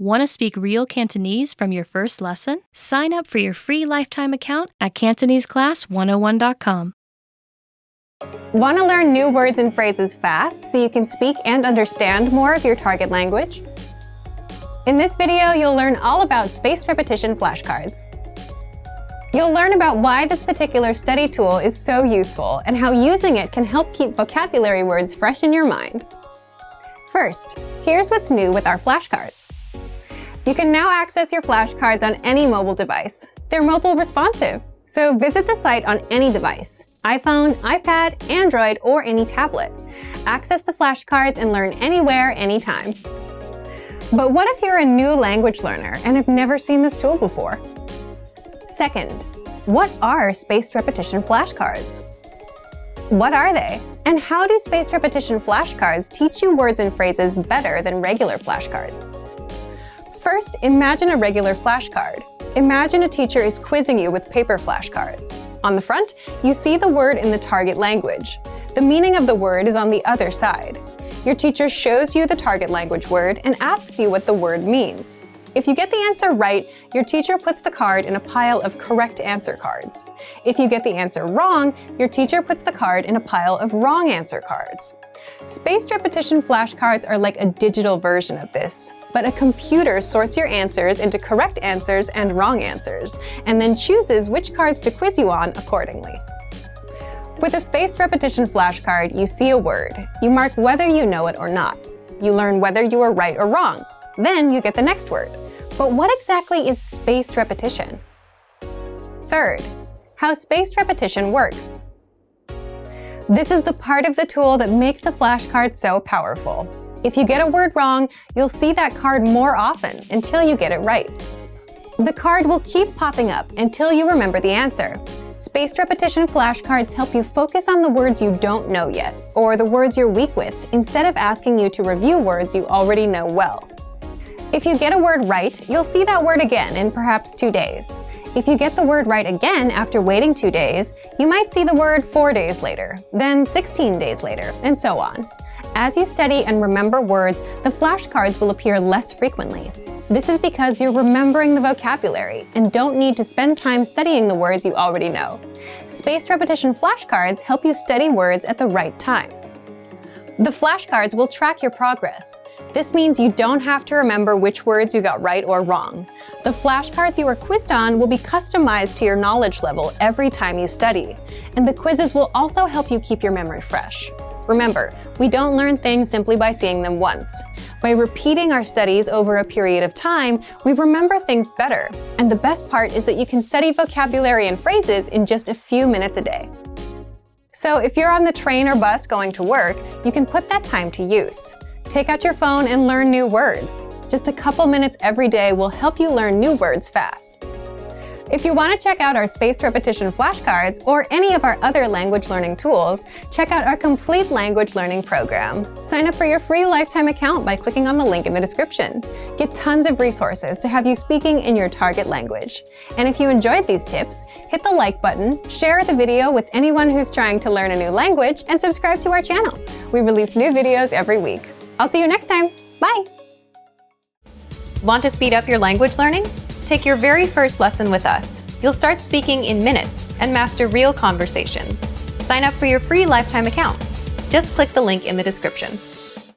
Want to speak real Cantonese from your first lesson? Sign up for your free lifetime account at CantoneseClass101.com. Want to learn new words and phrases fast so you can speak and understand more of your target language? In this video, you'll learn all about spaced repetition flashcards. You'll learn about why this particular study tool is so useful and how using it can help keep vocabulary words fresh in your mind. First, here's what's new with our flashcards. You can now access your flashcards on any mobile device. They're mobile responsive, so visit the site on any device: iPhone, iPad, Android, or any tablet. Access the flashcards and learn anywhere, anytime. But what if you're a new language learner and have never seen this tool before? Second, what are spaced repetition flashcards? What are they? And how do spaced repetition flashcards teach you words and phrases better than regular flashcards? First, imagine a regular flashcard. Imagine a teacher is quizzing you with paper flashcards. On the front, you see the word in the target language. The meaning of the word is on the other side. Your teacher shows you the target language word and asks you what the word means. If you get the answer right, your teacher puts the card in a pile of correct answer cards. If you get the answer wrong, your teacher puts the card in a pile of wrong answer cards. Spaced repetition flashcards are like a digital version of this, but a computer sorts your answers into correct answers and wrong answers, and then chooses which cards to quiz you on accordingly. With a spaced repetition flashcard, you see a word. You mark whether you know it or not. You learn whether you are right or wrong. Then you get the next word. But what exactly is spaced repetition? Third, how spaced repetition works. This is the part of the tool that makes the flashcard so powerful. If you get a word wrong, you'll see that card more often until you get it right. The card will keep popping up until you remember the answer. Spaced repetition flashcards help you focus on the words you don't know yet, or the words you're weak with, instead of asking you to review words you already know well. If you get a word right, you'll see that word again in perhaps 2 days. If you get the word right again after waiting 2 days, you might see the word 4 days later, then 16 days later, and so on. As you study and remember words, the flashcards will appear less frequently. This is because you're remembering the vocabulary and don't need to spend time studying the words you already know. Spaced repetition flashcards help you study words at the right time. The flashcards will track your progress. This means you don't have to remember which words you got right or wrong. The flashcards you are quizzed on will be customized to your knowledge level every time you study, and the quizzes will also help you keep your memory fresh. Remember, we don't learn things simply by seeing them once. By repeating our studies over a period of time, we remember things better. And the best part is that you can study vocabulary and phrases in just a few minutes a day. So if you're on the train or bus going to work, you can put that time to use. Take out your phone and learn new words. Just a couple minutes every day will help you learn new words fast. If you want to check out our spaced repetition flashcards or any of our other language learning tools, check out our complete language learning program. Sign up for your free lifetime account by clicking on the link in the description. Get tons of resources to have you speaking in your target language. And if you enjoyed these tips, hit the like button, share the video with anyone who's trying to learn a new language, and subscribe to our channel. We release new videos every week. I'll see you next time. Bye! Want to speed up your language learning? Take your very first lesson with us. You'll start speaking in minutes and master real conversations. Sign up for your free lifetime account. Just click the link in the description.